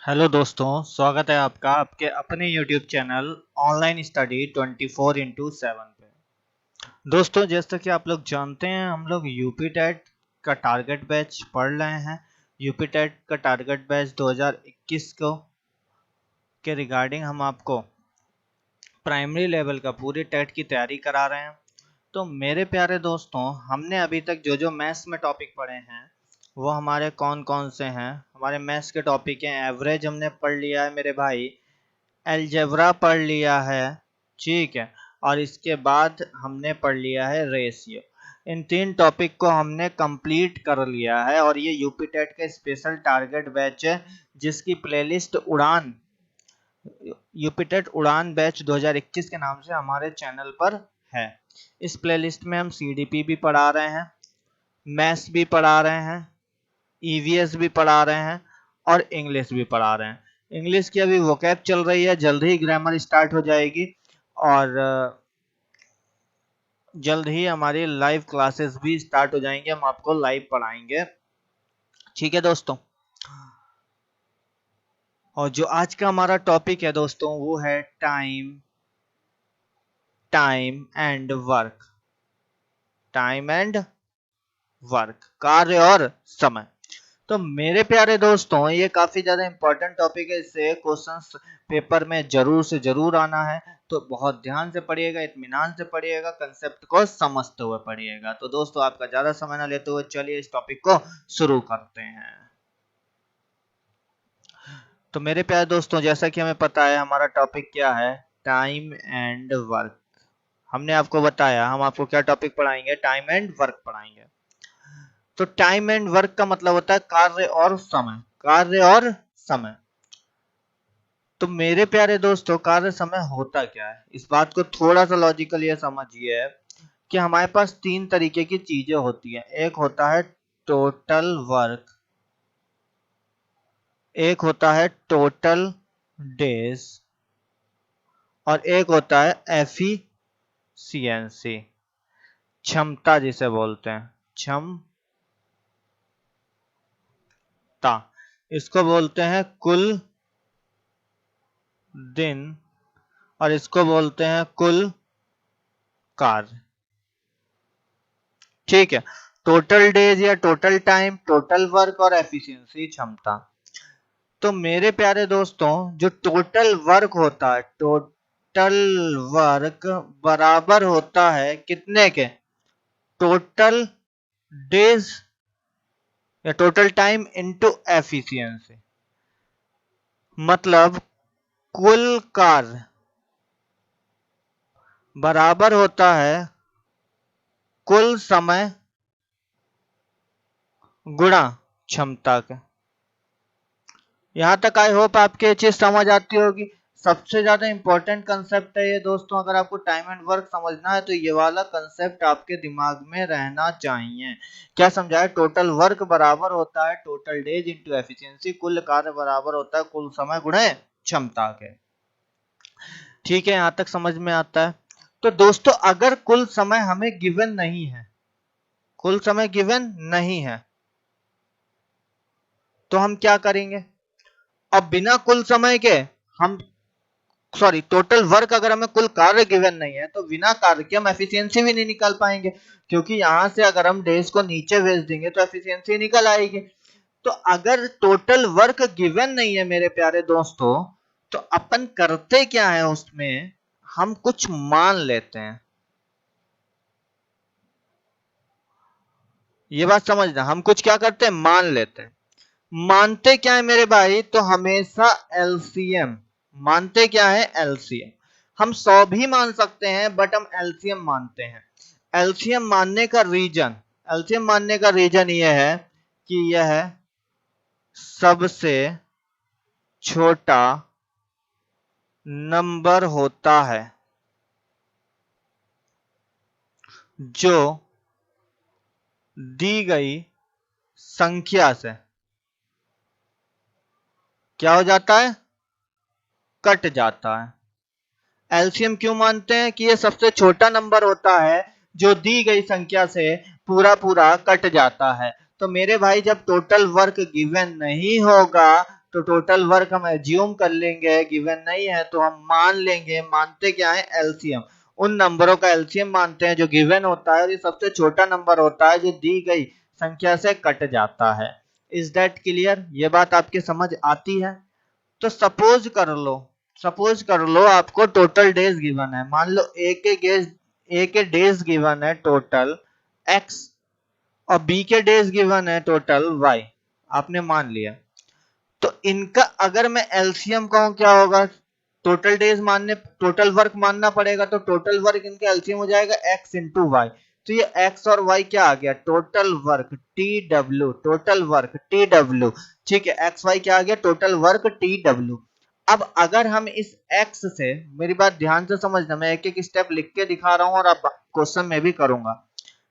Hello दोस्तों, स्वागत है आपका आपके अपने YouTube चैनल ऑनलाइन स्टडी 24/7 पे। दोस्तों, जैसा कि आप लोग जानते हैं, हम लोग यूपी टेट का टारगेट बैच पढ़ रहे हैं। यूपी टेट का टारगेट बैच 2021 को के रिगार्डिंग हम आपको प्राइमरी लेवल का पूरी टेट की तैयारी करा रहे हैं। तो मेरे प्यारे दोस्तों, हमने अभी तक जो जो मैथ्स में टॉपिक पढ़े हैं वो हमारे कौन कौन से हैं। हमारे मैथ्स के टॉपिक हैं, एवरेज हमने पढ़ लिया है मेरे भाई, अलजेब्रा पढ़ लिया है, ठीक है, और इसके बाद हमने पढ़ लिया है रेशियो। इन तीन टॉपिक को हमने कंप्लीट कर लिया है और ये यूपी टेट का स्पेशल टारगेट बैच है जिसकी प्लेलिस्ट उड़ान यूपी टेट उड़ान बैच 2021 के नाम से हमारे चैनल पर है। इस प्लेलिस्ट में हम सीडीपी भी पढ़ा रहे हैं, मैथ्स भी पढ़ा रहे हैं, ईवीएस भी पढ़ा रहे हैं और इंग्लिश भी पढ़ा रहे हैं। इंग्लिश की अभी वोकैब चल रही है, जल्द ही ग्रामर स्टार्ट हो जाएगी और जल्द ही हमारी लाइव क्लासेस भी स्टार्ट हो जाएंगे, हम आपको लाइव पढ़ाएंगे। ठीक है दोस्तों, और जो आज का हमारा टॉपिक है दोस्तों वो है time and work. Time and work, कार्य और समय। तो मेरे प्यारे दोस्तों, ये काफी ज्यादा इंपॉर्टेंट टॉपिक है, इससे क्वेश्चंस पेपर में जरूर से जरूर आना है। तो बहुत ध्यान से पढ़िएगा, इत्मीनान से पढ़िएगा, कंसेप्ट को समझते हुए पढ़िएगा। तो दोस्तों, आपका ज्यादा समय ना लेते हुए चलिए इस टॉपिक को शुरू करते हैं। तो मेरे प्यारे दोस्तों, जैसा कि हमें पता है हमारा टॉपिक क्या है, टाइम एंड वर्क। हमने आपको बताया हम आपको क्या टॉपिक पढ़ाएंगे, टाइम एंड वर्क पढ़ाएंगे। तो टाइम एंड वर्क का मतलब होता है कार्य और समय। कार्य और समय। तो मेरे प्यारे दोस्तों, कार्य समय होता क्या है, इस बात को थोड़ा सा लॉजिकल ये समझिए कि हमारे पास तीन तरीके की चीजें होती हैं। एक होता है टोटल वर्क, एक होता है टोटल डेज और एक होता है एफिशिएंसी, क्षमता जिसे बोलते हैं, क्षमता। इसको बोलते हैं कुल दिन और इसको बोलते हैं कुल कार्य। ठीक है, टोटल डेज या टोटल टाइम, टोटल वर्क और एफिशिएंसी, क्षमता। तो मेरे प्यारे दोस्तों, जो टोटल वर्क होता है, टोटल वर्क बराबर होता है कितने के, टोटल डेज या टोटल टाइम इनटू एफिशिएंसी। मतलब कुल कार्य बराबर होता है कुल समय गुणा क्षमता के। यहां तक आई होप आपके ये चीज समझ आती होगी। सबसे ज्यादा इंपॉर्टेंट कंसेप्ट है ये दोस्तों, अगर आपको टाइम एंड वर्क समझना है तो ये वाला कंसेप्ट आपके दिमाग में रहना चाहिए। क्या समझा है, टोटल वर्क बराबर होता है टोटल डेज इनटू एफिशिएंसी, कुल कार्य बराबर होता है कुल समय गुणे क्षमता के। ठीक है, यहां तक समझ में आता है। तो दोस्तों, अगर कुल समय हमें गिवन नहीं है, कुल समय गिवन नहीं है, तो हम क्या करेंगे। अब बिना कुल समय के हम टोटल वर्क, अगर हमें कुल कार्य गिवन नहीं है तो बिना कार्य के हम एफिशिएंसी भी नहीं निकाल पाएंगे, क्योंकि यहां से अगर हम डेज को नीचे भेज देंगे तो एफिशिएंसी निकल आएगी। तो अगर टोटल वर्क गिवन नहीं है मेरे प्यारे दोस्तों, तो अपन करते क्या है, उसमें हम कुछ मान लेते हैं। ये बात समझना, हम कुछ क्या करते हैं, मान लेते हैं। मानते क्या है मेरे भाई, तो हमेशा एलसीएम मानते। क्या है, एलसीएम। हम 100 भी मान सकते हैं बट हम एलसीएम मानते हैं। एलसीएम मानने का रीजन यह है कि यह सबसे छोटा नंबर होता है जो दी गई संख्या से क्या हो जाता है, कट जाता है। एलसीएम क्यों मानते हैं, कि यह सबसे छोटा नंबर होता है जो दी गई संख्या से पूरा पूरा कट जाता है। तो मेरे भाई, जब टोटल वर्क गिवन नहीं होगा तो टोटल वर्क हम एज्यूम कर लेंगे, गिवन नहीं है तो हम मान लेंगे। मानते क्या है? एलसीएम। उन नंबरों का एलसीएम मानते हैं जो गिवन होता है और ये सबसे छोटा नंबर होता है जो दी गई संख्या से कट जाता है। Is that clear? ये बात आपके समझ आती है? तो सपोज कर लो आपको टोटल डेज गिवन है। मान लो ए के डेज गिवन है टोटल एक्स और बी के डेज गिवन है टोटल वाई। आपने मान लिया। तो इनका अगर मैं एलसीएम कहूं क्या होगा? टोटल वर्क मानना पड़ेगा, तो टोटल वर्क इनका एलसीएम हो जाएगा एक्स इंटू वाई। तो ये एक्स और वाई क्या आ गया? Total work T W. Total work T W. ठीक है, एक्स वाई क्या आ गया? Total work T W. अब अगर हम इस एक्स से, मेरी बात ध्यान से समझना, मैं एक एक स्टेप लिख के दिखा रहा हूं और अब क्वेश्चन में भी करूंगा।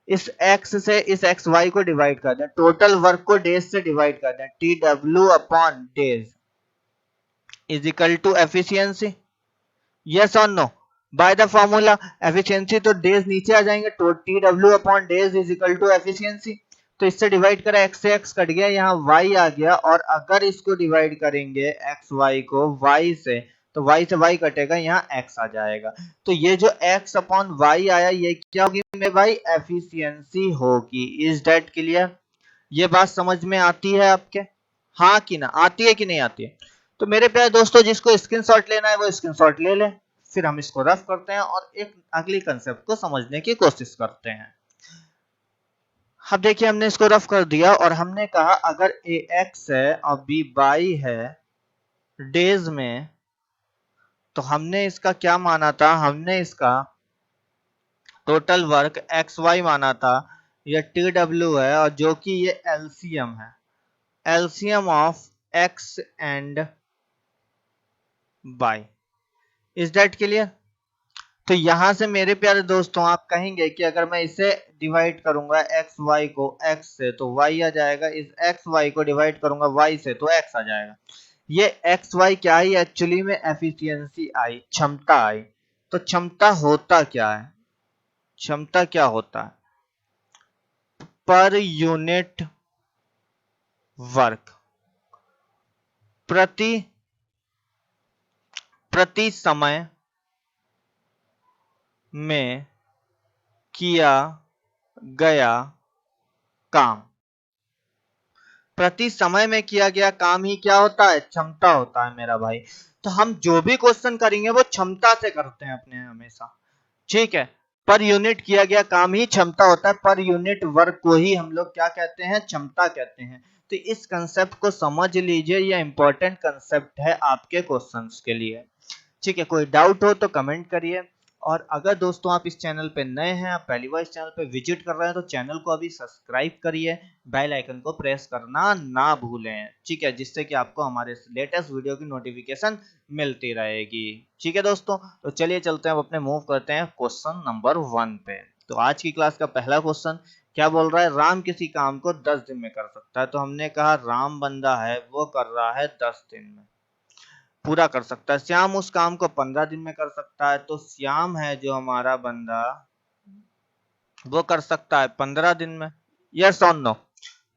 इस x से इस एक्स वाई को डिवाइड कर दें, टोटल वर्क को डेज से डिवाइड कर दें, T W upon days is equal to efficiency. Yes और no? By the formula efficiency तो डेज नीचे आ जाएंगे, तो T W upon days is equal to efficiency. तो इससे डिवाइड करा, x से x कट गया, यहाँ y आ गया। और अगर इसको डिवाइड करेंगे एक्स वाई को y से, तो y से y कटेगा, यहाँ x आ जाएगा। तो ये जो x अपॉन y आया, ये क्या होगी मेरे भाई? एफिशिएंसी होगी। Is that clear? ये बात समझ में आती है आपके? हाँ कि ना? आती है कि नहीं आती है? तो मेरे प्यारे दोस्तों, जिसको स्क्रीनशॉट लेना है वो स्क्रीनशॉट ले ले। फिर हम इसको रफ करते हैं और एक अगली कंसेप्ट को समझने की कोशिश करते हैं। अब देखिए, हमने इसको रफ कर दिया और हमने कहा अगर ए एक्स है और बी वाई है डेज में, तो हमने इसका क्या माना था? हमने इसका टोटल वर्क एक्स वाई माना था। ये टी डब्ल्यू है और जो कि ये एलसीएम है, LCM of X and Y. Is that clear? तो यहां से मेरे प्यारे दोस्तों आप कहेंगे कि अगर मैं इसे डिवाइड करूंगा एक्स वाई को एक्स से तो वाई आ जाएगा, इस एक्स वाई को डिवाइड करूंगा वाई से तो एक्स आ जाएगा। ये एक्स वाई क्या आई? एक्चुअली में एफिशिएंसी आई, क्षमता आई। तो क्षमता होता क्या है? क्षमता क्या होता है? पर यूनिट वर्क, प्रति प्रति समय में किया गया काम। प्रति समय में किया गया काम ही क्या होता है? क्षमता होता है मेरा भाई। तो हम जो भी क्वेश्चन करेंगे वो क्षमता से करते हैं अपने हमेशा। ठीक है, पर यूनिट किया गया काम ही क्षमता होता है। पर यूनिट वर्क को ही हम लोग क्या कहते हैं? क्षमता कहते हैं। तो इस कंसेप्ट को समझ लीजिए, यह इंपॉर्टेंट कंसेप्ट है आपके क्वेश्चंस के लिए। ठीक है, कोई डाउट हो तो कमेंट करिए। और अगर दोस्तों आप इस चैनल पे नए हैं, आप पहली बार इस चैनल पे विजिट कर रहे हैं, तो चैनल को अभी सब्सक्राइब करिए, बेल आइकन को प्रेस करना ना भूलें। ठीक है, जिससे कि आपको हमारे लेटेस्ट वीडियो की नोटिफिकेशन मिलती रहेगी। ठीक है दोस्तों, तो चलिए चलते हैं, अब अपने मूव करते हैं क्वेश्चन नंबर 1 पे। तो आज की क्लास का पहला क्वेश्चन क्या बोल रहा है? राम किसी काम को 10 दिन में कर सकता है। तो हमने कहा राम बंदा है, वो कर रहा है 10 दिन में पूरा कर सकता है। श्याम उस काम को 15 दिन में कर सकता है। तो श्याम है जो हमारा बंदा, वो कर सकता है 15 दिन में। यस और नो?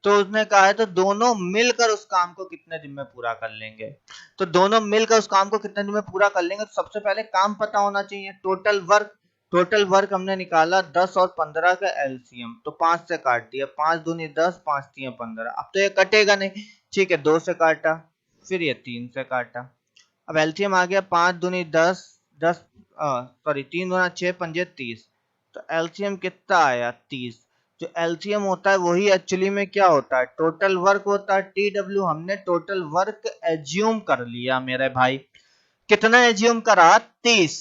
तो उसने कहा है तो दोनों मिलकर उस काम को कितने दिन में पूरा कर लेंगे? तो दोनों मिलकर उस काम को कितने दिन में पूरा कर लेंगे? तो सबसे पहले काम पता होना चाहिए, टोटल वर्क। टोटल वर्क हमने निकाला 10 और 15 का एलसीएम, तो 5 से काट दिया, 5 दूनी 10, 5 तिया 15। अब तो ये कटेगा नहीं। ठीक है, 2 से काटा, फिर ये 3 से काटा। अब एलसीएम आ गया 5 दूनी 10, 10 सॉरी 3 दूना 6 पंजे 30। तो एलसीएम कितना आया? 30। जो एलसीएम होता है वही एक्चुअली में क्या होता है? टोटल वर्क होता है। टी डब्ल्यू हमने टोटल वर्क एज्यूम कर लिया मेरे भाई। कितना एज्यूम करा? 30।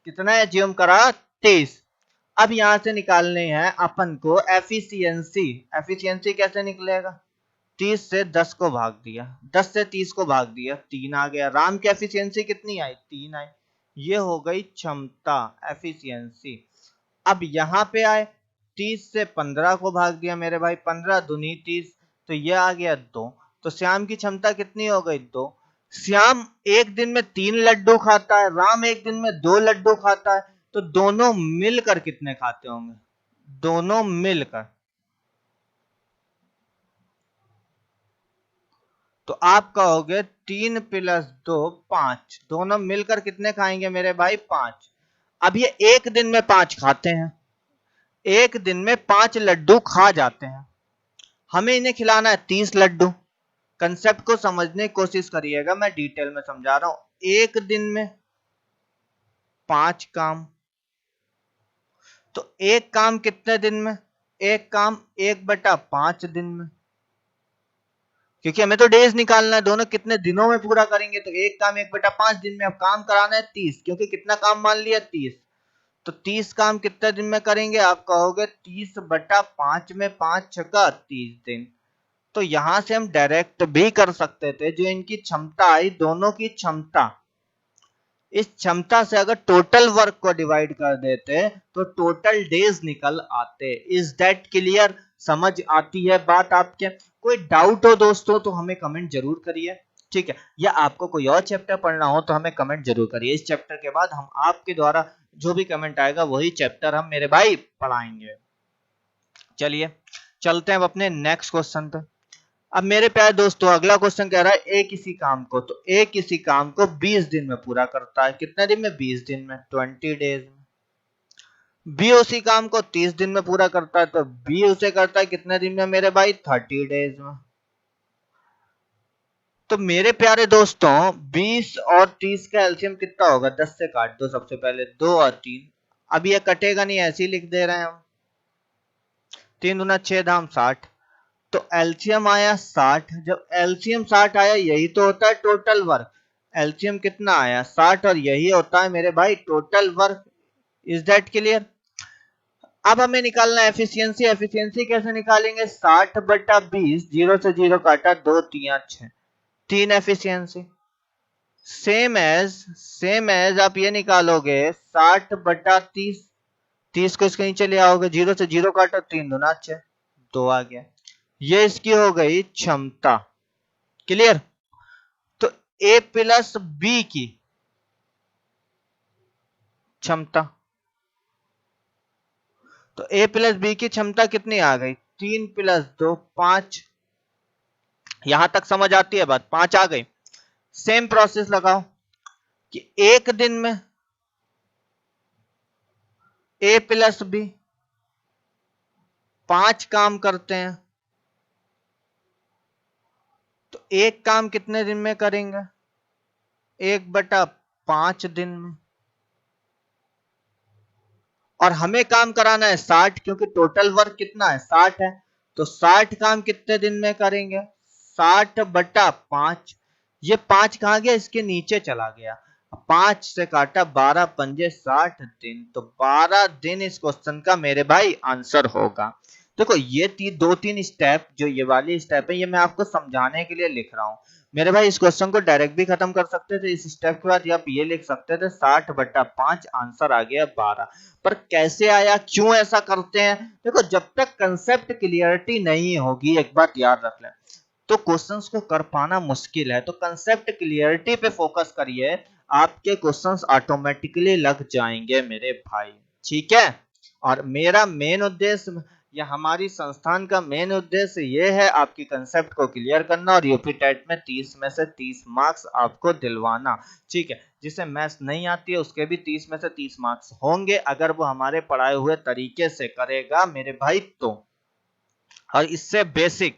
कितना एज्यूम करा? 30। अब यहां से निकालने हैं अपन को एफिशिएंसी। एफिशिएंसी कैसे निकलेगा? 30 से 10 को भाग दिया, 10 से 30 को भाग दिया, 3 आ गया। राम की एफिशिएंसी कितनी आई? 3 आई। ये हो गई क्षमता, एफिशिएंसी। अब यहाँ पे आए, 30 से 15 को भाग दिया मेरे भाई, 15 दूनी 30, तो ये आ गया 2। तो श्याम की क्षमता कितनी हो गई? 2। श्याम एक दिन में 3 लड्डू खाता है, राम एक दिन में 2 लड्डू खाता है। तो दोनों मिलकर कितने खाते होंगे? दोनों मिलकर तो आप कहोगे 3 प्लस 2 5, दोनों मिलकर कितने खाएंगे मेरे भाई 5। अब ये एक दिन में 5 खाते हैं, एक दिन में 5 लड्डू खा जाते हैं, हमें इन्हें खिलाना है 30 लड्डू। कंसेप्ट को समझने की कोशिश करिएगा, मैं डिटेल में समझा रहा हूं। एक दिन में 5 काम, तो एक काम कितने दिन में, एक काम 1/5 दिन में, क्योंकि हमें तो डेज निकालना है, दोनों कितने दिनों में पूरा करेंगे। तो एक काम 1/5 दिन में। अब काम कराना है 30, क्योंकि कितना काम मान लिया 30, तो 30 काम कितने दिन में करेंगे, आप कहोगे 30/5 में 5 छक्का 30 दिन। तो यहां से हम डायरेक्ट भी कर सकते थे, जो इनकी क्षमता आई, दोनों की क्षमता, इस क्षमता से अगर टोटल वर्क को डिवाइड कर देते तो टोटल डेज निकल आते। Is that clear? समझ आती है बात आपके? कोई डाउट हो दोस्तों तो हमें कमेंट जरूर करिए, ठीक है? या आपको कोई और चैप्टर पढ़ना हो तो हमें कमेंट जरूर करिए। इस चैप्टर के बाद हम आपके द्वारा जो भी कमेंट आएगा वही चैप्टर हम मेरे भाई पढ़ाएंगे। चलिए चलते हैं अब अपने नेक्स्ट क्वेश्चन पे। अब मेरे प्यारे दोस्तों अगला क्वेश्चन कह रहा है ए किसी काम को, तो ए किसी काम को 20 दिन में पूरा करता है। कितने दिन में? 20 दिन में, 20 डेज में। बी उसी काम को 30 दिन में पूरा करता है, तो बी उसे करता है कितने दिन में मेरे भाई? 30 डेज में। तो मेरे प्यारे दोस्तों 20 और 30 का एलसीएम कितना होगा? 10 से काट दो सबसे पहले, 2 और 3। अब ये कटेगा नहीं, ऐसे ही लिख दे रहे हैं हम। 3 दूना 6 दाम 60, तो एलसीएम आया 60। जब एलसीएम 60 आया, यही तो होता है टोटल वर्क। एलसीएम कितना आया? 60, और यही होता है मेरे भाई total work. Is that clear? अब हमें निकालना है एफिशिएंसी। एफिशिएंसी कैसे निकालेंगे? 60/20, 0 से 0 काटा, 2 3 6, 3 एफिशिएंसी। सेम एज आप ये निकालोगे 60/30, 30 को इसके नीचे ले आओगे, 0 से 0 काटो, 3 दूना 6, 2 आ गया। ये इसकी हो गई क्षमता। क्लियर? तो ए प्लस बी की क्षमता, तो ए प्लस बी की क्षमता कितनी आ गई? 3 प्लस 2 5। यहां तक समझ आती है बात? 5 आ गई। सेम प्रोसेस लगाओ कि एक दिन में ए प्लस बी 5 काम करते हैं, तो एक काम कितने दिन में करेंगे? 1/5 दिन में। और हमें काम कराना है 60, क्योंकि टोटल वर्क कितना है? 60 है। तो 60 काम कितने दिन में करेंगे? 60/5। ये 5 कहां गया? इसके नीचे चला गया। 5 से काटा, 12 पंजे 60 दिन, तो 12 दिन इस क्वेश्चन का मेरे भाई आंसर होगा। देखो ये 2-3 स्टेप, जो ये वाली स्टेप है, ये मैं आपको समझाने के लिए लिख रहा हूं। मेरे भाई इस क्वेश्चन को डायरेक्ट भी खत्म कर सकते थे, इस स्टेप के बाद आप ये लिख सकते थे 60/5, आंसर आ गया 12। पर कैसे आया, क्यों ऐसा करते हैं? देखो जब तक कंसेप्ट क्लियरिटी नहीं होगी, एक बात याद रख लें, तो क्वेश्चंस को कर पाना मुश्किल है। तो कंसेप्ट क्लियरिटी पे फोकस करिए, आपके क्वेश्चंस ऑटोमेटिकली लग जाएंगे मेरे भाई, ठीक है? और मेरा मेन उद्देश्य या हमारी संस्थान का मेन उद्देश्य ये है आपकी कंसेप्ट को क्लियर करना और यूपी टेट में 30 में से 30 मार्क्स आपको दिलवाना, ठीक है? जिसे मैथ्स नहीं आती है उसके भी 30 में से 30 मार्क्स होंगे, अगर वो हमारे पढ़ाए हुए तरीके से करेगा मेरे भाई तो। और इससे बेसिक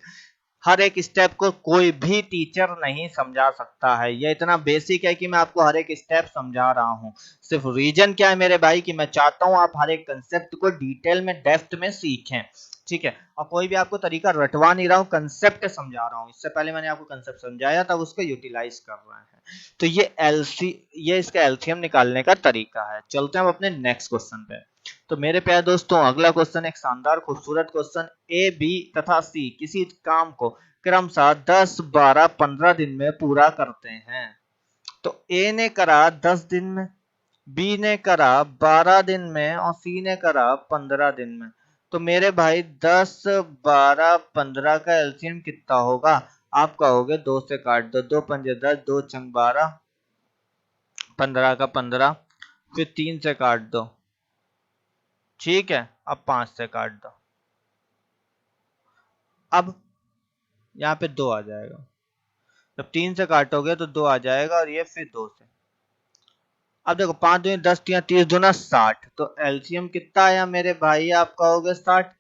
हर एक स्टेप को कोई भी टीचर नहीं समझा सकता है। ये इतना बेसिक है कि मैं आपको हर एक स्टेप समझा रहा हूँ। सिर्फ रीजन क्या है मेरे भाई, कि मैं चाहता हूँ आप हर एक कंसेप्ट को डिटेल में, डेप्थ में सीखें, ठीक है? और कोई भी आपको तरीका रटवा नहीं रहा हूँ, कंसेप्ट समझा रहा हूँ। इससे पहले मैंने आपको कंसेप्ट समझाया था, उसको यूटिलाइज कर रहे हैं। तो ये इसका एलसीएम निकालने का तरीका है। चलते हैं हम अपने नेक्स्ट क्वेश्चन पे। तो मेरे प्यारे दोस्तों अगला क्वेश्चन एक शानदार खूबसूरत क्वेश्चन, ए बी तथा सी किसी काम को क्रमशः 10 12 15 दिन में पूरा करते हैं। तो ए ने करा 10 दिन में, बी ने करा 12 दिन में, और सी ने करा 15 दिन में। तो मेरे भाई 10 12 15 का एलसीएम कितना होगा? आप कहोगे 2 से काट दो, 2 पंजे 10, 2 छंग 12, 15 का 15, फिर 3 से काट दो, ठीक है? अब 5 से काट दो, अब यहाँ पे 2 आ जाएगा। जब 3 से काटोगे तो 2 आ जाएगा और ये फिर 2 से। अब देखो 5 दूनी 10, 3 30 दूना 60, तो एलसीएम कितना आया मेरे भाई, आप कहोगे 60।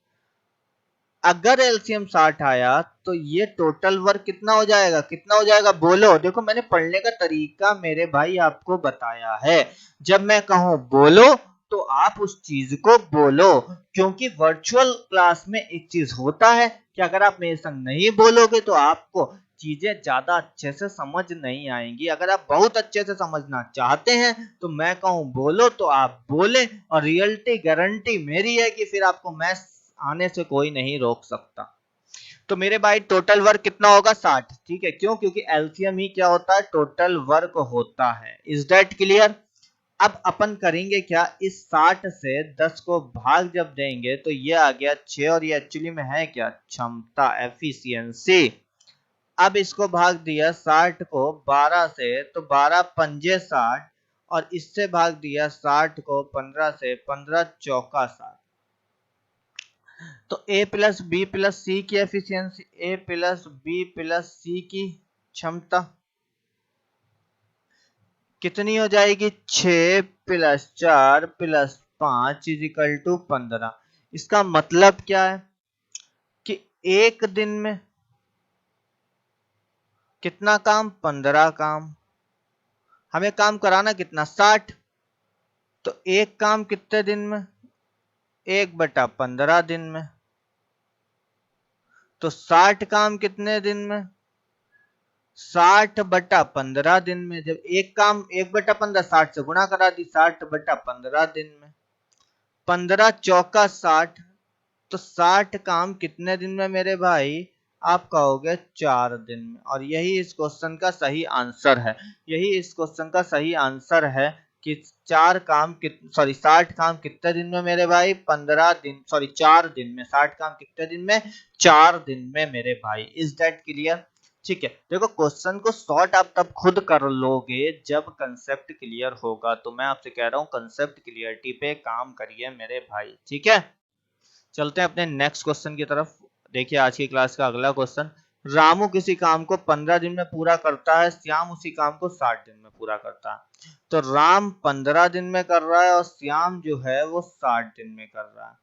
अगर एलसीएम 60 आया तो ये टोटल वर्क कितना हो जाएगा, कितना हो जाएगा बोलो। देखो मैंने पढ़ने का तरीका मेरे भाई आपको बताया है, जब मैं कहूं बोलो तो आप उस चीज को बोलो, क्योंकि वर्चुअल क्लास में एक चीज होता है कि अगर आप मेरे संग नहीं बोलोगे तो आपको चीजें ज्यादा अच्छे से समझ नहीं आएंगी। अगर आप बहुत अच्छे से समझना चाहते हैं तो मैं कहूं बोलो तो आप बोले, और रियलिटी गारंटी मेरी है कि फिर आपको मैथ्स आने से कोई नहीं रोक सकता। तो मेरे भाई टोटल वर्क कितना होगा 60, ठीक है, क्यों, क्योंकि एलसीएम ही क्या होता है, टोटल वर्क होता है। Is that clear. अब अपन करेंगे क्या, इस 60 से 10 को भाग जब देंगे तो ये आ गया 6, और ये एक्चुअली में है क्या, क्षमता, एफिशिएंसी। अब इसको भाग दिया 60 को 12 से, तो 12 पंजे 60, और इससे भाग दिया 60 को 15 से, 15 चौका 60। तो A plus B plus C की efficiency, A plus B plus C की क्षमता कितनी हो जाएगी, 6 plus 4 plus 5 is equal to 15। इसका मतलब क्या है कि एक दिन में कितना काम, 15 काम। हमें काम कराना कितना, 60। तो एक काम कितने दिन में, 1/15 दिन में। तो 60 काम कितने दिन में, 60/15 दिन में। जब एक काम 1/15 60 से गुणा करा दी, 60/15 दिन में। 15 चौका 60, तो 60 काम कितने दिन में मेरे भाई, आप कहोगे 4 दिन में। और यही इस क्वेश्चन का सही आंसर है, यही इस क्वेश्चन का सही आंसर है कि 4 काम सॉरी 60 काम कितने दिन में मेरे भाई, 15 दिन, सॉरी 4 दिन में। 60 काम कितने दिन में, 4 दिन में मेरे भाई। Is that clear. ठीक है, देखो क्वेश्चन को शॉर्ट आप तब खुद कर लोगे जब कंसेप्ट क्लियर होगा। तो मैं आपसे कह रहा हूं कंसेप्ट क्लियरिटी पे काम करिए मेरे भाई, ठीक है। चलते हैं अपने नेक्स्ट क्वेश्चन की तरफ। देखिए आज की क्लास का अगला क्वेश्चन, रामू किसी काम को 15 दिन में पूरा करता है, श्याम उसी काम को 60 दिन में पूरा करता है। तो राम 15 दिन में कर रहा है और श्याम जो है वो 60 दिन में कर रहा है।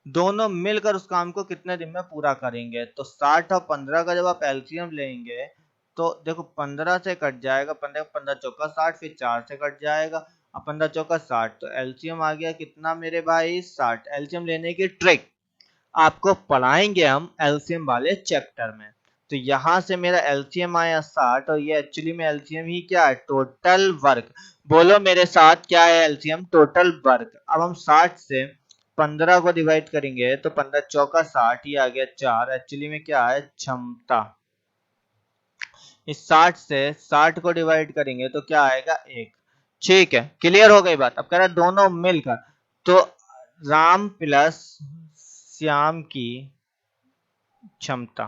दोनों मिलकर उस काम को कितने दिन में पूरा करेंगे। तो 60 और 15 का जब आप एलसीएम लेंगे तो देखो 15 से कट जाएगा, 15 15 चौका 60, फिर 4 से कट जाएगा, अब 15 चौका 60, तो एलसीएम आ गया कितना मेरे भाई, 60। एलसीएम लेने की ट्रिक आपको पढ़ाएंगे हम एलसीएम वाले चैप्टर में। तो यहां से मेरा एलसीएम आया 60, और ये एक्चुअली में एलसीएम ही क्या है, टोटल वर्क। बोलो मेरे साथ क्या है एलसीएम, टोटल वर्क। अब हम 60 से 15 को डिवाइड करेंगे तो 15 चौका 60, ही आ गया 4, एक्चुअली में क्या है, क्षमता। इस 60 से 60 को डिवाइड करेंगे तो क्या आएगा, 1। ठीक है, क्लियर हो गई बात। अब कह रहा है दोनों मिलकर, तो राम प्लस श्याम की क्षमता,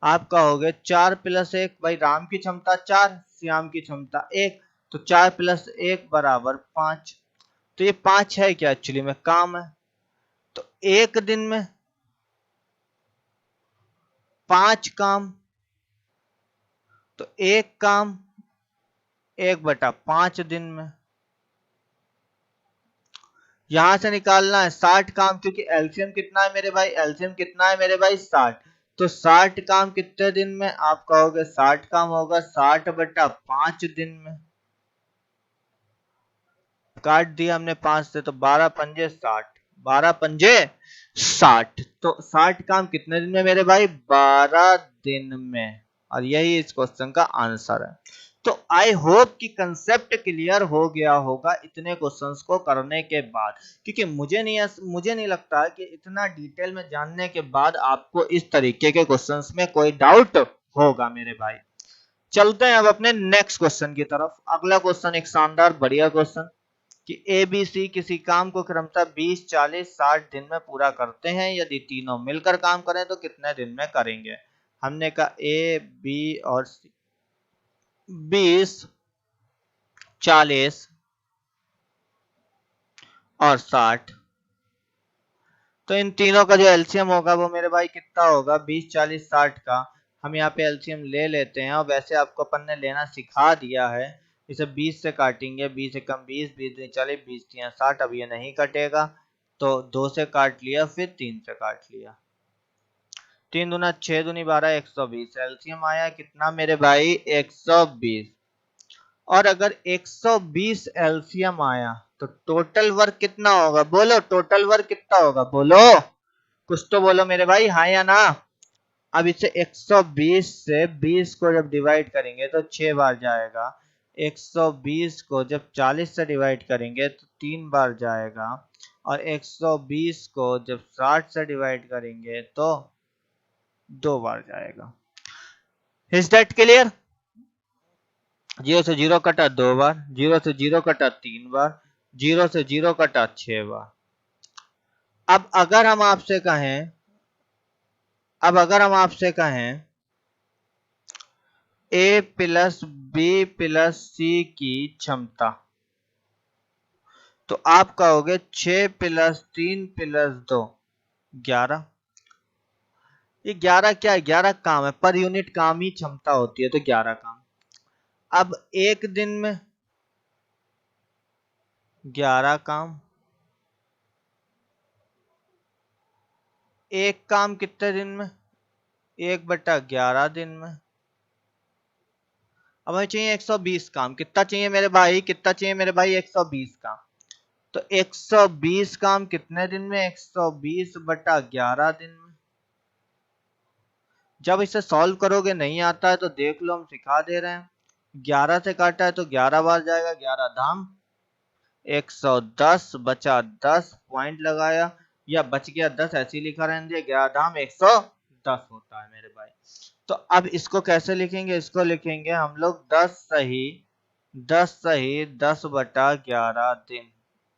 आप कहोगे 4 प्लस 1, भाई राम की क्षमता 4, श्याम की क्षमता 1, तो 4 प्लस 1 बराबर 5। तो ये 5 है क्या, एक्चुअली में काम है। तो एक दिन में 5 काम, तो एक काम 1/5 दिन में। यहां से निकालना है 60 काम, क्योंकि एलसीएम कितना है मेरे भाई, एलसीएम कितना है मेरे भाई, 60। तो 60 काम कितने दिन में, आप कहोगे 60 काम होगा 60/5 दिन में। काट दिया हमने 5 से, तो 12 पंजे 60, 12 पंजे 60, तो 60 काम कितने दिन में मेरे भाई, 12 दिन में। और यही इस क्वेश्चन का आंसर है। तो आई होप कि कंसेप्ट क्लियर हो गया होगा इतने क्वेश्चंस को करने के बाद, क्योंकि मुझे नहीं लगता कि इतना डिटेल में जानने के बाद आपको इस तरीके के क्वेश्चंस में कोई डाउट होगा मेरे भाई। चलते हैं अब अपने नेक्स्ट क्वेश्चन की तरफ। अगला क्वेश्चन एक शानदार बढ़िया क्वेश्चन, कि ए बी सी किसी काम को क्रमशः 20 40 60 दिन में पूरा करते हैं, यदि तीनों मिलकर काम करें तो कितने दिन में करेंगे। हमने कहा ए बी और सी 20 40 और 60, तो इन तीनों का जो एलसीएम होगा वो मेरे भाई कितना होगा, 20 40 60 का, हम यहाँ पे एलसीएम ले लेते हैं और वैसे आपको अपन ने लेना सिखा दिया है। इसे 20 से काटेंगे, 20 से कम 20, 20 दूनी 40, 20 तिया 60। अब ये नहीं कटेगा तो 2 से काट लिया, फिर 3 से काट लिया। 3 दूना 6 दूनी 12, 120। एलसीएम आया कितना मेरे भाई? 120। और अगर 120 एलसीएम आया तो टोटल वर्क कितना होगा? बोलो टोटल वर्क कितना होगा, बोलो कुछ तो बोलो मेरे भाई, हाँ या ना। अब इसे 120 से 20 को जब डिवाइड करेंगे तो 6 बार जाएगा। 120 को जब 40 से डिवाइड करेंगे तो 3 बार जाएगा। और 120 को जब 60 से डिवाइड करेंगे तो 2 बार जाएगा। Is that clear? 0 से 0 कटा 2 बार, 0 से 0 कटा 3 बार, 0 से 0 कटा 6 बार। अब अगर हम आपसे कहें ए प्लस बी प्लस सी की क्षमता, तो आप कहोगे 6 प्लस 3 प्लस 2 11। ये 11 क्या है? 11 काम है, पर यूनिट काम ही क्षमता होती है, तो 11 काम। अब एक दिन में 11 काम, एक काम कितने दिन में? 1/11 दिन में। अब हमें चाहिए 120 काम। कितना चाहिए मेरे भाई? कितना चाहिए मेरे भाई? 120 काम। तो 120 काम कितने दिन में? 120/11 दिन में। जब इसे सॉल्व करोगे नहीं आता है तो देख लो, हम सिखा दे रहे हैं। 11 से काटा है तो 11 बार जाएगा, 11 धाम 110 बचा 10, पॉइंट लगाया, या बच गया 10 ऐसे ही लिखा रहने दिया, 11 धाम 110 होता है मेरे भाई। तो अब इसको कैसे लिखेंगे? इसको लिखेंगे हम लोग 10 सही 10/11 दिन।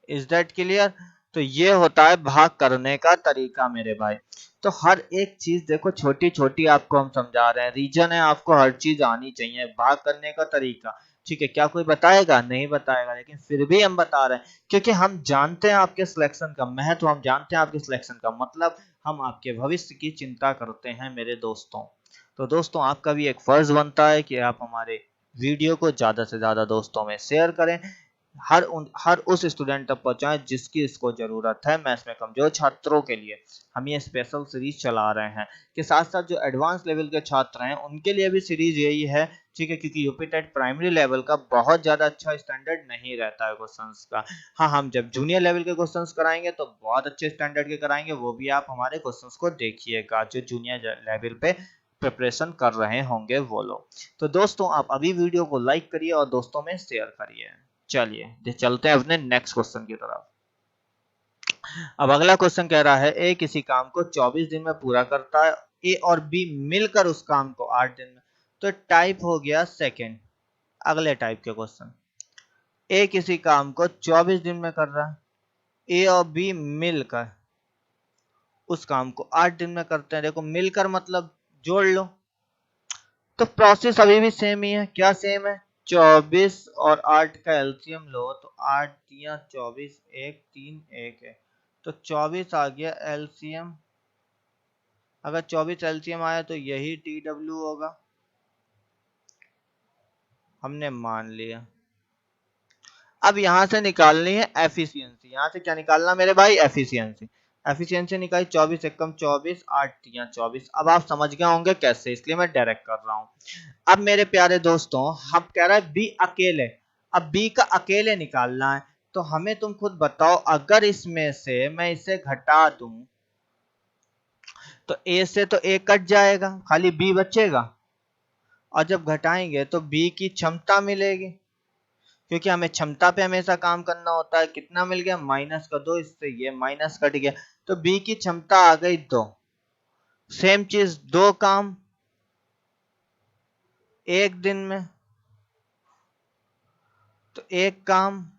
Is that clear? तो ये होता है भाग करने का तरीका मेरे भाई। तो हर एक चीज देखो, छोटी छोटी आपको हम समझा रहे हैं। रीजन है, आपको हर चीज आनी चाहिए। भाग करने का तरीका, ठीक है, क्या कोई बताएगा? नहीं बताएगा, लेकिन फिर भी हम बता रहे हैं क्योंकि हम जानते हैं आपके सिलेक्शन का महत्व, हम जानते हैं आपके सिलेक्शन का मतलब, हम आपके भविष्य की चिंता करते हैं मेरे दोस्तों। तो दोस्तों, आपका भी एक फर्ज बनता है कि आप हमारे वीडियो को ज्यादा से ज्यादा दोस्तों में शेयर करें। हर उस स्टूडेंट तक पहुंचाएं जिसकी इसको जरूरत है। मैथ्स में कमजोर छात्रों के लिए हम ये स्पेशल सीरीज चला रहे हैं, के साथ साथ जो एडवांस लेवल के छात्र हैं उनके लिए भी सीरीज यही है, ठीक है, क्योंकि यूपी टेट प्राइमरी लेवल का बहुत ज्यादा अच्छा स्टैंडर्ड नहीं रहता है क्वेश्चंस का। हाँ, हम जब जूनियर लेवल के क्वेश्चंस कराएंगे तो बहुत अच्छे स्टैंडर्ड के कराएंगे, वो भी आप हमारे क्वेश्चंस को देखिएगा जो जूनियर लेवल पे प्रिपरेशन कर रहे होंगे वो लोग। तो दोस्तों, आप अभी वीडियो को लाइक करिए और दोस्तों में शेयर करिए। चलिए चलते हैं अपने नेक्स्ट क्वेश्चन की तरफ। अब अगला क्वेश्चन कह रहा है ए किसी काम को 24 दिन में पूरा करता है, ए और बी मिलकर उस काम को 8 दिन में। तो टाइप हो गया सेकंड। अगले टाइप के क्वेश्चन, ए किसी काम को 24 दिन में कर रहा है, ए और बी मिलकर उस काम को 8 दिन में करते हैं। देखो मिलकर मतलब जोड़ लो, तो प्रोसेस अभी भी सेम ही है। क्या सेम है? 24 और 8 का एलसीएम लो तो 8 तिया 24, 1 3 1 है, तो 24 आ गया एलसीएम। अगर 24 एलसीएम आया तो यही टी डब्ल्यू होगा, हमने मान लिया। अब यहां से निकालनी है एफिशिएंसी। यहां से क्या निकालना मेरे भाई? एफिशिएंसी। एफिशिएंसी निकाली 24 एकम 24, 8 तिया 24। अब आप समझ गए होंगे कैसे, इसलिए मैं डायरेक्ट कर रहा हूं। अब मेरे प्यारे दोस्तों, हम कह रहे हैं बी अकेले। अब बी का अकेले निकालना है, तो हमें तुम खुद बताओ, अगर इसमें से मैं इसे घटा दूं तो ए से तो ए कट जाएगा, खाली बी बचेगा। और जब घटाएंगे तो बी की क्षमता मिलेगी, क्योंकि हमें क्षमता पे हमेशा काम करना होता है। कितना मिल गया? -2। इससे ये माइनस कट गया, तो बी की क्षमता आ गई 2। सेम चीज, 2 काम एक दिन में, तो एक काम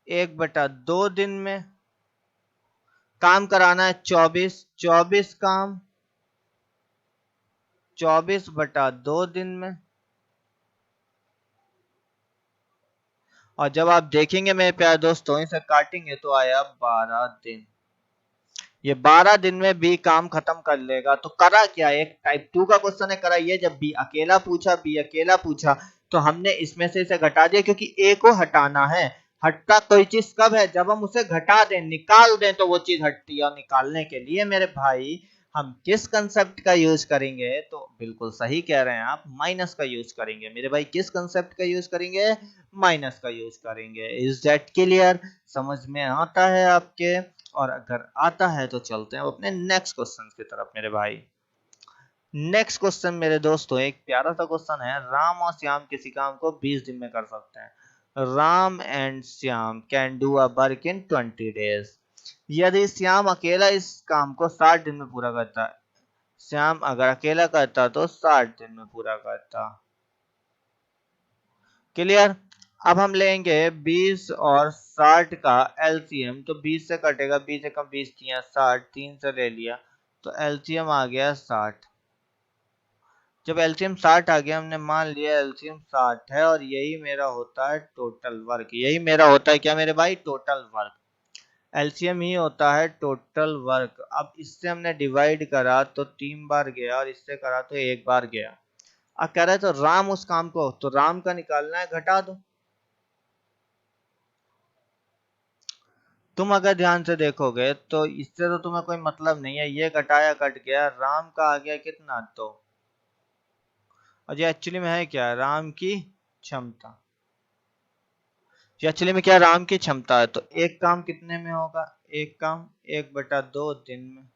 1/2 दिन में। काम कराना है 24, 24 काम 24/2 दिन में। और जब आप देखेंगे मेरे प्यारे दोस्तों, इसे काटेंगे तो आया 12 दिन। ये 12 दिन में बी काम खत्म कर लेगा। तो करा क्या, एक टाइप 2 का क्वेश्चन है, करा ये जब बी अकेला पूछा तो हमने इसमें से इसे घटा दिया, क्योंकि ए को हटाना है। हटता कोई चीज कब है, जब हम उसे घटा दें, निकाल दें, तो वो चीज हटती है। और निकालने के लिए मेरे भाई हम किस कंसेप्ट का यूज करेंगे, तो बिल्कुल सही कह रहे हैं आप, माइनस का यूज करेंगे मेरे भाई। किस कंसेप्ट का यूज करेंगे, माइनस का यूज करेंगे। इज दैट क्लियर, समझ में आता है आपके? और अगर आता है तो चलते हैं अपने नेक्स्ट क्वेश्चन की तरफ मेरे भाई। नेक्स्ट क्वेश्चन मेरे दोस्तों एक प्यारा सा क्वेश्चन है। राम और श्याम किसी काम को 20 दिन में कर सकते हैं। Ram and Shyam can do a work in 20 days. यदि श्याम अकेला इस काम को 60 दिन में पूरा करता है, श्याम अगर अकेला करता तो 60 दिन में पूरा करता। क्लियर। अब हम लेंगे 20 और 60 का एलसीएम। तो 20 से कटेगा, 20 एकम 20 किया 60, 3 से ले लिया तो एलसीएम आ गया 60। जब एलसीएम 60 आ गया, हमने मान लिया एलसीएम 60 है और यही मेरा होता है टोटल वर्क। यही मेरा होता है क्या मेरे भाई, टोटल वर्क। एलसीएम ही होता है टोटल वर्क। अब इससे हमने डिवाइड करा तो 3 बार गया और इससे करा तो 1 बार गया। अब कह रहे तो राम उस काम को, तो राम का निकालना है, घटा दो। तुम अगर ध्यान से देखोगे तो इससे तो तुम्हें कोई मतलब नहीं है, ये घटाया कट गया, राम का आ गया कितना, तो और ये एक्चुअली में है क्या, राम की क्षमता। ये एक्चुअली में क्या, राम की क्षमता है। तो एक काम कितने में होगा, एक काम 1/2 दिन में।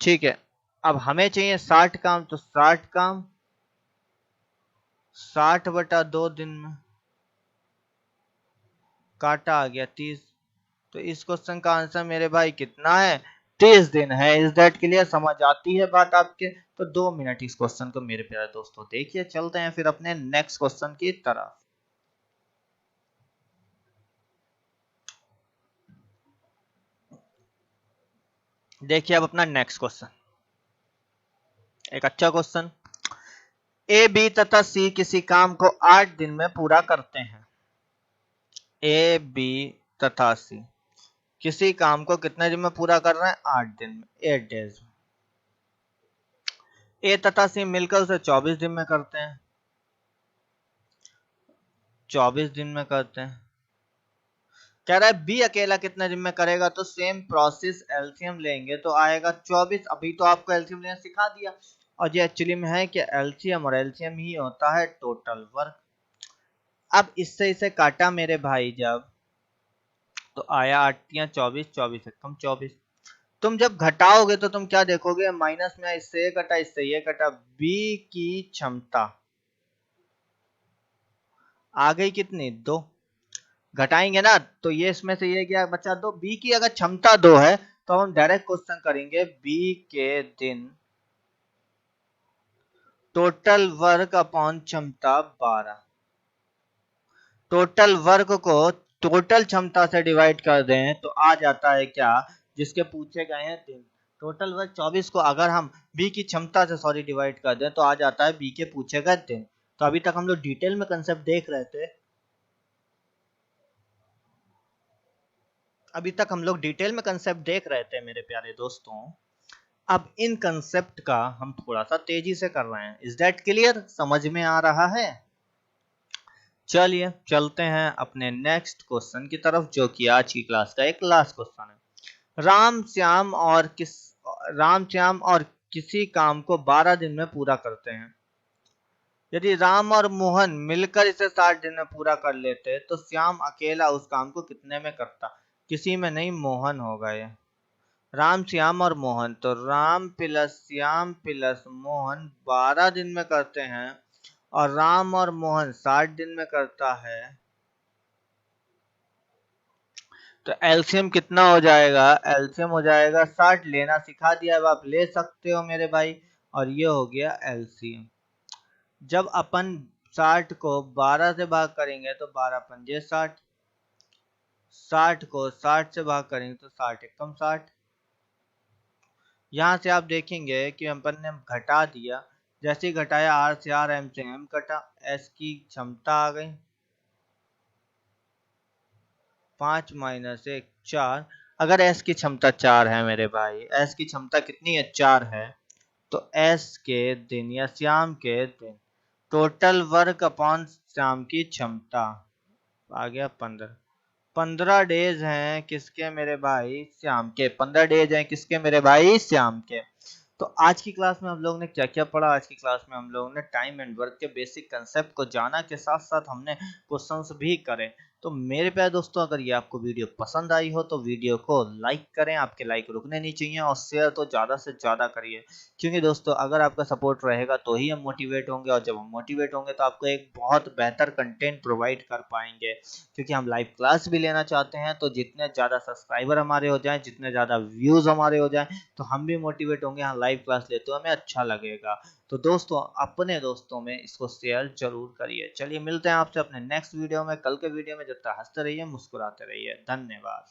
ठीक है। अब हमें चाहिए 60 काम, तो 60 काम 60/2 दिन में, काटा आ गया 30। तो इस क्वेश्चन का आंसर मेरे भाई कितना है, 30 दिन है। इज दैट क्लियर, समझ आती है बात आपके? तो 2 मिनट इस क्वेश्चन को मेरे प्यारे दोस्तों देखिए। चलते हैं फिर अपने नेक्स्ट क्वेश्चन की तरफ। देखिए अब अपना नेक्स्ट क्वेश्चन एक अच्छा क्वेश्चन। ए बी तथा सी किसी काम को 8 दिन में पूरा करते हैं। ए बी तथा सी किसी काम को कितने दिन में पूरा कर रहे हैं, 8 दिन में, 8 डेज में। ए तथा सी मिलकर उसे 24 दिन में करते हैं। 24 दिन में करते हैं। कह रहा है बी अकेला कितने दिन में करेगा, तो सेम प्रोसेस, एलसीएम लेंगे तो आएगा 24। अभी तो आपको एलसीएम लेना सिखा दिया। और ये एक्चुअली में है कि एलसीएम और एलसीएम ही होता है टोटल वर्क। अब इससे इसे काटा मेरे भाई जब, तो आया 8 या 24, 24 कम 24। तुम जब घटाओगे तो तुम क्या देखोगे, माइनस में इससे ये कटा, इससे ये कटा, बी की क्षमता आ गई कितनी, 2। घटाएंगे ना तो ये इसमें से ये क्या बचा, 2। बी की अगर क्षमता 2 है तो हम डायरेक्ट क्वेश्चन करेंगे बी के दिन, टोटल वर्क अपॉन क्षमता 12। टोटल वर्क को टोटल क्षमता से डिवाइड कर दें तो आ जाता है क्या, जिसके पूछे गए हैं दिन। टोटल वर्क 24 को अगर हम बी की क्षमता से सॉरी डिवाइड कर दें तो आ जाता है बी के पूछे गए दिन। तो अभी तक हम लोग डिटेल में कंसेप्ट देख रहे थे। अभी तक हम लोग डिटेल में कंसेप्ट देख रहे थे मेरे प्यारे दोस्तों। अब इन कंसेप्ट का हम थोड़ा सा तेजी से कर रहे हैं। इज दैट क्लियर, समझ में आ रहा है? चलिए चलते हैं अपने नेक्स्ट क्वेश्चन की तरफ, जो कि आज की क्लास का एक लास्ट क्वेश्चन है। राम श्याम और किसी काम को 12 दिन में पूरा करते हैं। यदि राम और मोहन मिलकर इसे 60 दिन में पूरा कर लेते तो श्याम अकेला उस काम को कितने में करता। किसी में नहीं, मोहन होगा ये। राम श्याम और मोहन, तो राम प्लस श्याम प्लस मोहन 12 दिन में करते हैं और राम और मोहन 60 दिन में करता है। तो एलसीएम कितना हो जाएगा, एलसीएम हो जाएगा 60। लेना सिखा दिया, अब आप ले सकते हो मेरे भाई। और ये हो गया एलसीएम। जब अपन 60 को 12 से भाग करेंगे तो 12 पंजे 60, 60 को 60 से भाग करेंगे तो 60 एकम 60। यहाँ से आप देखेंगे कि अपन ने घटा दिया, जैसे ही घटाया आर से आर, एम से एम कटा, एस की क्षमता आ गई 5 - 1 4। अगर एस की क्षमता 4 है मेरे भाई, एस की क्षमता कितनी है, 4 है, तो एस के दिन या श्याम के दिन, टोटल वर्क अपॉन श्याम की क्षमता आ गया 15। 15 डेज हैं किसके मेरे भाई, श्याम के। 15 डेज हैं किसके मेरे भाई, श्याम के। तो आज की क्लास में हम लोग ने क्या क्या पढ़ा, आज की क्लास में हम लोगों ने टाइम एंड वर्क के बेसिक कंसेप्ट को जाना के साथ साथ हमने क्वेश्चंस भी करे। तो मेरे प्यारे दोस्तों, अगर ये आपको वीडियो पसंद आई हो तो वीडियो को लाइक करें, आपके लाइक रुकने नहीं चाहिए, और शेयर तो ज़्यादा से ज़्यादा करिए, क्योंकि दोस्तों अगर आपका सपोर्ट रहेगा तो ही हम मोटिवेट होंगे, और जब हम मोटिवेट होंगे तो आपको एक बहुत बेहतर कंटेंट प्रोवाइड कर पाएंगे, क्योंकि हम लाइव क्लास भी लेना चाहते हैं। तो जितने ज़्यादा सब्सक्राइबर हमारे हो जाएं, जितने ज़्यादा व्यूज़ हमारे हो जाएं, तो हम भी मोटिवेट होंगे, हाँ लाइव क्लास लेते हो हमें अच्छा लगेगा। तो दोस्तों अपने दोस्तों में इसको शेयर जरूर करिए। चलिए मिलते हैं आपसे अपने नेक्स्ट वीडियो में, कल के वीडियो में। जब तक हंसते रहिए, मुस्कुराते रहिए। धन्यवाद।